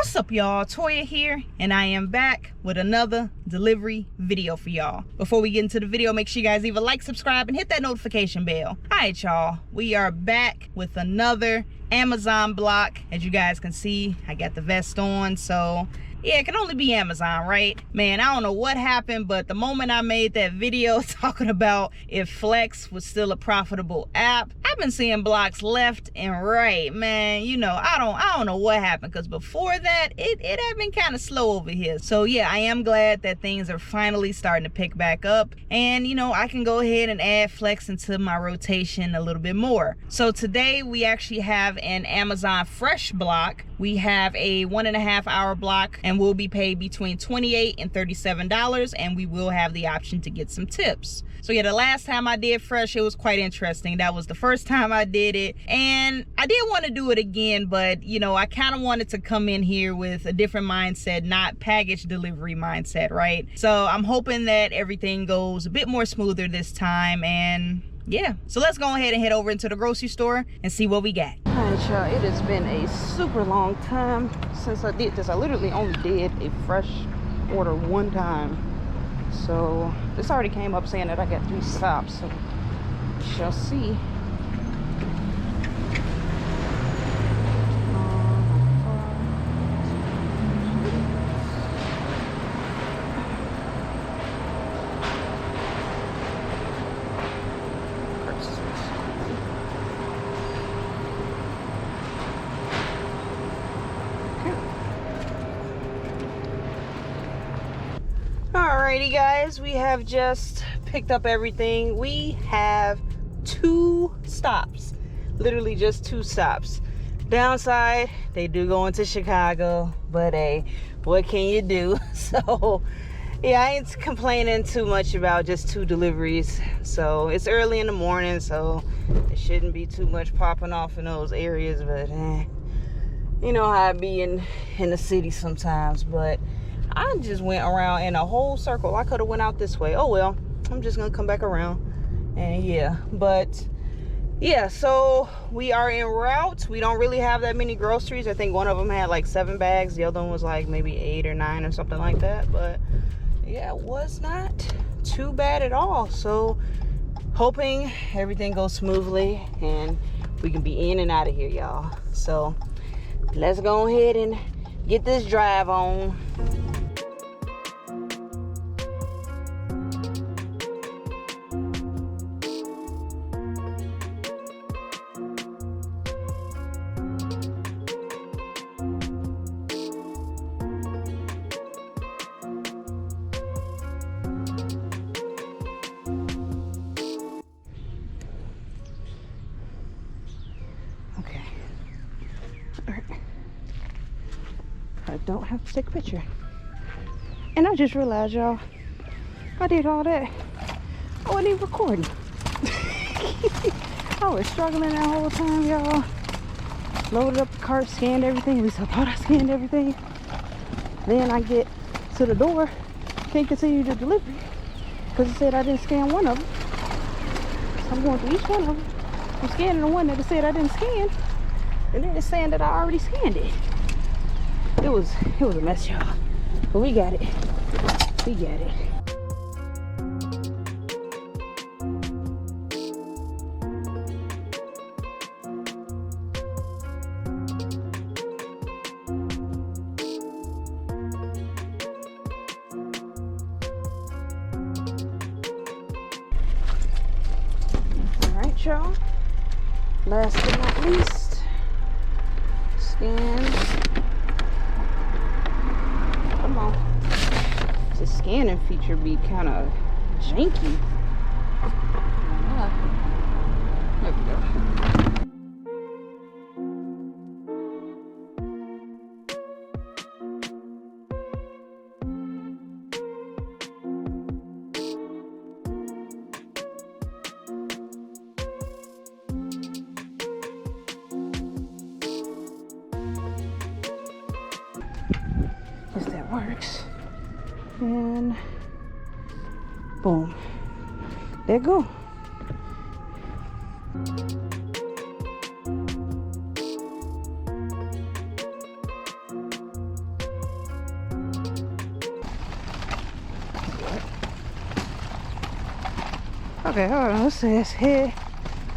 What's up, y'all? Toya here, and I am back with another delivery video for y'all. Before we get into the video, make sure you guys leave a like, subscribe, and hit that notification bell. All right, y'all, we are back with another Amazon block. As you guys can see, I got the vest on, so yeah, it can only be Amazon, right? Man, I don't know what happened, but the moment I made that video talking about if Flex was still a profitable app, I've been seeing blocks left and right, man. You know, I don't know what happened, because before that, it had been kind of slow over here. So yeah, I am glad that things are finally starting to pick back up, and you know, I can go ahead and add Flex into my rotation a little bit more. So today we actually have an Amazon Fresh block. We have a 1.5 hour block, and we'll be paid between $28 and $37, and we will have the option to get some tips. So yeah, the last time I did Fresh, it was quite interesting. That was the first time I did it, and I did want to do it again, but you know, I kind of wanted to come in here with a different mindset, not package delivery mindset, right? So I'm hoping that everything goes a bit more smoother this time, and yeah, so let's go ahead and head over into the grocery store and see what we got. All right, y'all, it has been a super long time since I did this. I literally only did a Fresh order one time. So this already came up saying that I got 3 stops, so we shall see. Alrighty guys, we have just picked up everything. We have 2 stops, literally just 2 stops. Downside, they do go into Chicago, but hey, what can you do? So yeah, I ain't complaining too much about just 2 deliveries. So it's early in the morning, so it shouldn't be too much popping off in those areas, but you know how I be in the city sometimes. But I just went around in a whole circle. I could have went out this way. Oh well, I'm just gonna come back around. And yeah, but yeah, so we are en route. We don't really have that many groceries. I think one of them had like 7 bags. The other one was like maybe 8 or 9 or something like that. But yeah, it was not too bad at all. So hoping everything goes smoothly and we can be in and out of here, y'all. So let's go ahead and get this drive on. I don't have to take a picture. And I just realized, y'all, I did all that. I wasn't even recording. I was struggling that whole time, y'all. Loaded up the cart, scanned everything. At least I thought I scanned everything. Then I get to the door, can't continue the delivery because it said I didn't scan one of them. So I'm going through each one of them. I'm scanning the one that it said I didn't scan, and then it's saying that I already scanned it. It was a mess, y'all, but we got it. We got it. All right, y'all. Last but not least, scan. The scanning feature be kind of janky. There we go. If that works. And boom, there you go. Okay, hold on. Let's head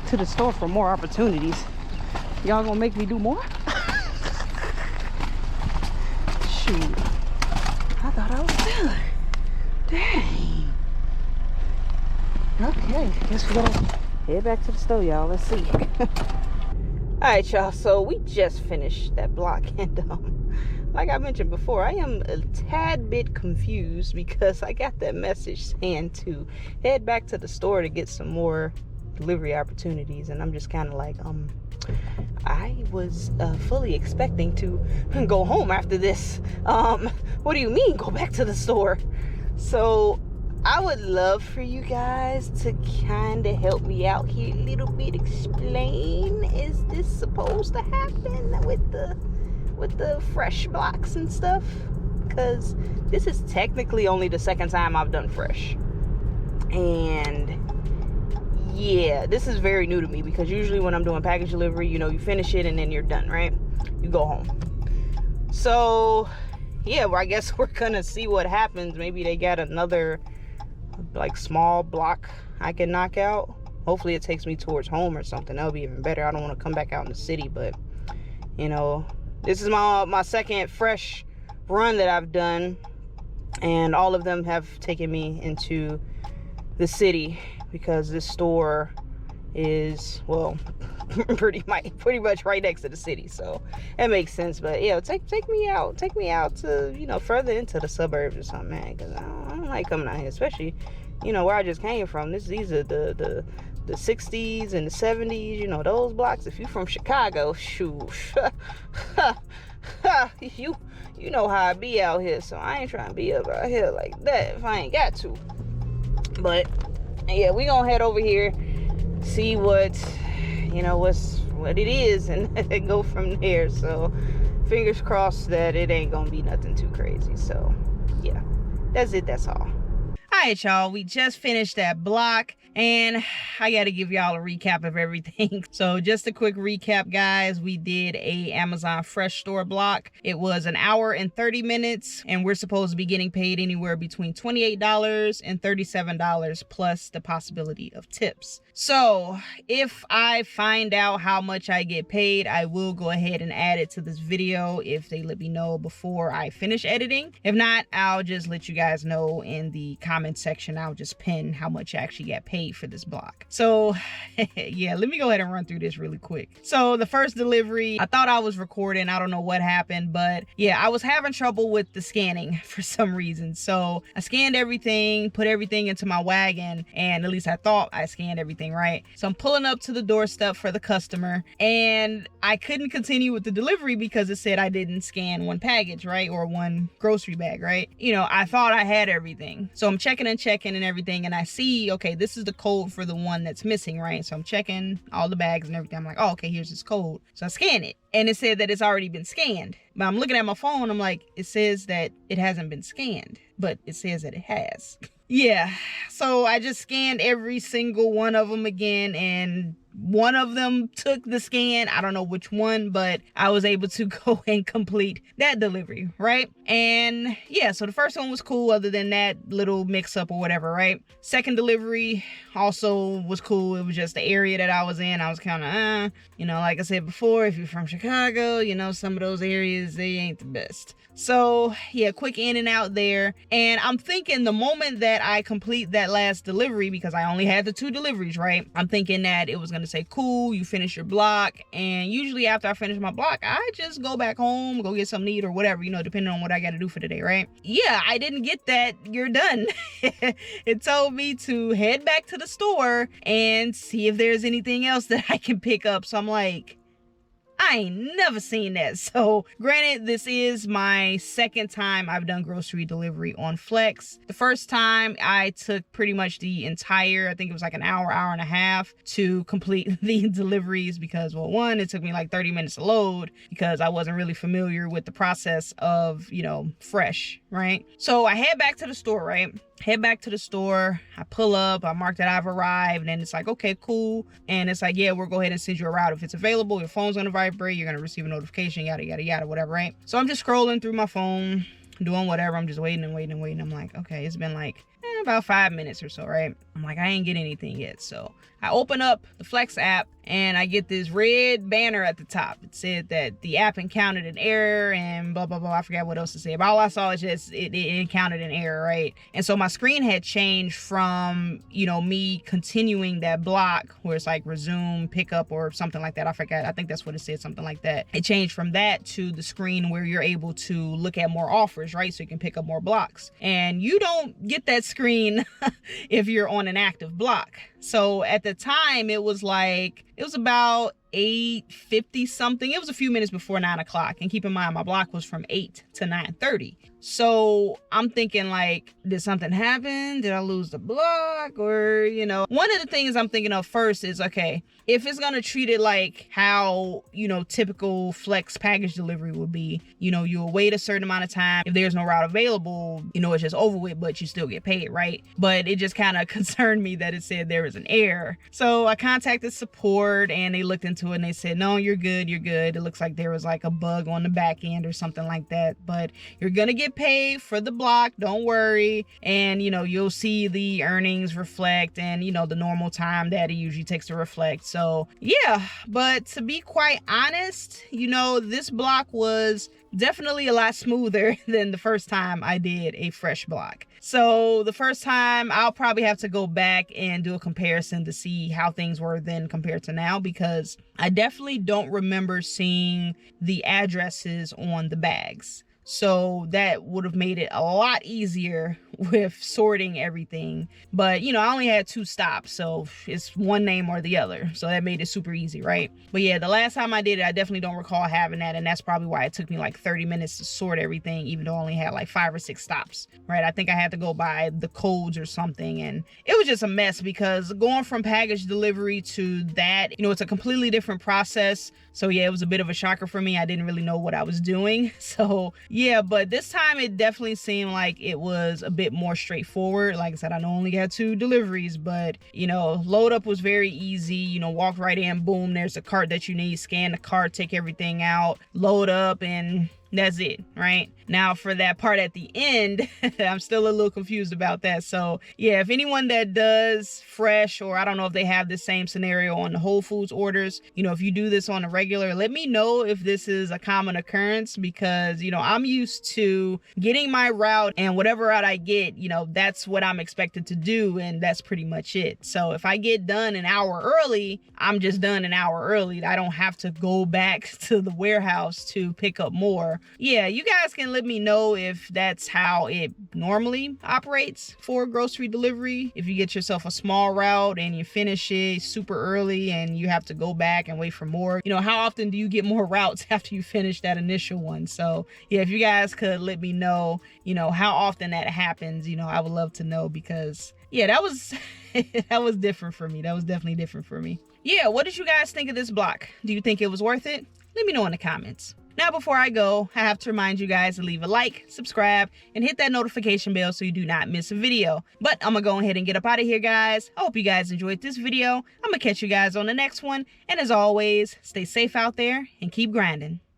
to the store for more opportunities. Y'all gonna make me do more? Shoot. I thought I was done. Dang. Okay, guess we gotta head back to the store, y'all. Let's see. Alright, y'all. So we just finished that block, and like I mentioned before, I am a tad bit confused because I got that message saying to head back to the store to get some more delivery opportunities, and I'm just kind of like, I was fully expecting to go home after this. What do you mean go back to the store? So I would love for you guys to kind of help me out here a little bit. Explain, is this supposed to happen with the fresh blocks and stuff? Because this is technically only the second time I've done fresh, and yeah, this is very new to me, because usually when I'm doing package delivery, you know, you finish it and then you're done, right? You go home. So yeah, well, I guess we're gonna see what happens. Maybe they got another like small block I can knock out. Hopefully it takes me towards home or something. That'll be even better. I don't want to come back out in the city, but you know, this is my second fresh run that I've done, and all of them have taken me into the city, because this store is, well, pretty much right next to the city, so that makes sense. But yeah, take me out to, you know, further into the suburbs or something, man, because I don't like coming out here, especially, you know, where I just came from. These are the 60s and the 70s, you know, those blocks. If you from Chicago, shoot, you know how I be out here, so I ain't trying to be up out here like that if I ain't got to. But yeah, we gonna head over here, see what, you know, what it is, and go from there. So fingers crossed that it ain't gonna be nothing too crazy. So yeah, that's all. Alright, y'all, we just finished that block, and I gotta give y'all a recap of everything. So just a quick recap, guys. We did a Amazon Fresh Store block. It was 1 hour and 30 minutes, and we're supposed to be getting paid anywhere between $28 and $37 plus the possibility of tips. So if I find out how much I get paid, I will go ahead and add it to this video if they let me know before I finish editing. If not, I'll just let you guys know in the comment section. I'll just pin how much I actually got paid for this block. So yeah, let me go ahead and run through this really quick. So the first delivery, I thought I was recording. I don't know what happened, but yeah, I was having trouble with the scanning for some reason. So I scanned everything, put everything into my wagon, and at least I thought I scanned everything right. So I'm pulling up to the doorstep for the customer, and I couldn't continue with the delivery because it said I didn't scan one package, right? Or one grocery bag, right? You know, I thought I had everything. So I'm checking and everything, and I see, okay, this is the code for the one that's missing, right? So I'm checking all the bags and everything. I'm like, oh, okay, here's this code. So I scan it, and it said that it's already been scanned. But I'm looking at my phone, I'm like, it says that it hasn't been scanned, but it says that it has. Yeah, so I just scanned every single one of them again, and one of them took the scan. I don't know which one, but I was able to go and complete that delivery, right? And yeah, so the first one was cool, other than that little mix up or whatever, right? Second delivery also was cool. It was just the area that I was in. I was kind of, you know, like I said before, if you're from Chicago, you know, some of those areas, they ain't the best. So yeah, quick in and out there. And I'm thinking the moment that I complete that last delivery, because I only had the 2 deliveries, right? I'm thinking that it was going to say, cool, you finish your block. And usually after I finish my block, I just go back home, go get something to eat or whatever, you know, depending on what I got to do for the day, right? Yeah, I didn't get that. You're done. It told me to head back to the store and see if there's anything else that I can pick up. So I'm like, I ain't never seen that. So granted, this is my second time I've done grocery delivery on Flex. The first time I took pretty much the entire, I think it was like an hour and a half to complete the deliveries, because, well, one, it took me like 30 minutes to load because I wasn't really familiar with the process of, you know, fresh, right? So I head back to the store, right? Head back to the store. I pull up, I mark that I've arrived, and it's like, okay, cool. And it's like, yeah, we'll go ahead and send you a route. If it's available, your phone's gonna vibrate, you're gonna receive a notification, yada, yada, yada, whatever, right? So I'm just scrolling through my phone, doing whatever. I'm just waiting. I'm like, okay, it's been like about 5 minutes or so, right? I'm like, I ain't get anything yet. So I open up the Flex app and I get this red banner at the top. It said that the app encountered an error and blah, blah, blah. I forgot what else to say. But all I saw is just it encountered an error, right? And so my screen had changed from, you know, me continuing that block where it's like resume, pickup or something like that. I forgot. I think that's what it said, something like that. It changed from that to the screen where you're able to look at more offers, right? So you can pick up more blocks. And you don't get that screen if you're on an active block. So at the time it was about 8:50 something. It was a few minutes before 9 o'clock. And keep in mind, my block was from 8 to 9:30. So I'm thinking like, did something happen? Did I lose the block? Or, you know, one of the things I'm thinking of first is, okay, if it's going to treat it like how, you know, typical Flex package delivery would be, you know, you'll wait a certain amount of time. If there's no route available, you know, it's just over with, but you still get paid, right? But it just kind of concerned me that it said there was an error. So I contacted support and they looked into it and they said, no, you're good. You're good. It looks like there was like a bug on the back end or something like that, but you're going to get paid for the block, don't worry. And you know, you'll see the earnings reflect and you know the normal time that it usually takes to reflect. So yeah, but to be quite honest, you know, this block was definitely a lot smoother than the first time I did a fresh block. So the first time I'll probably have to go back and do a comparison to see how things were then compared to now, because I definitely don't remember seeing the addresses on the bags. So that would have made it a lot easier with sorting everything. But, you know, I only had 2 stops, so it's one name or the other. So that made it super easy, right? But yeah, the last time I did it, I definitely don't recall having that. And that's probably why it took me like 30 minutes to sort everything, even though I only had like 5 or 6 stops, right? I think I had to go by the codes or something. And it was just a mess because going from package delivery to that, you know, it's a completely different process. So yeah, it was a bit of a shocker for me. I didn't really know what I was doing. So yeah, but this time it definitely seemed like it was a bit more straightforward. Like I said, I only got 2 deliveries, but you know, load up was very easy. You know, walk right in, boom, there's a cart that you need, scan the cart, take everything out, load up, and that's it, right? Now for that part at the end, I'm still a little confused about that. So yeah, if anyone that does fresh, or I don't know if they have the same scenario on the Whole Foods orders, you know, if you do this on a regular, let me know if this is a common occurrence, because, you know, I'm used to getting my route and whatever route I get, you know, that's what I'm expected to do. And that's pretty much it. So if I get done an hour early, I'm just done an hour early. I don't have to go back to the warehouse to pick up more. Yeah, you guys can let me know if that's how it normally operates for grocery delivery. If you get yourself a small route and you finish it super early and you have to go back and wait for more, you know, how often do you get more routes after you finish that initial one? So yeah, if you guys could let me know, you know, how often that happens, you know, I would love to know, because yeah, that was that was different for me. That was definitely different for me. Yeah, what did you guys think of this block? Do you think it was worth it? Let me know in the comments. Now, before I go, I have to remind you guys to leave a like, subscribe, and hit that notification bell so you do not miss a video. But I'm going to go ahead and get up out of here, guys. I hope you guys enjoyed this video. I'm going to catch you guys on the next one. And as always, stay safe out there and keep grinding.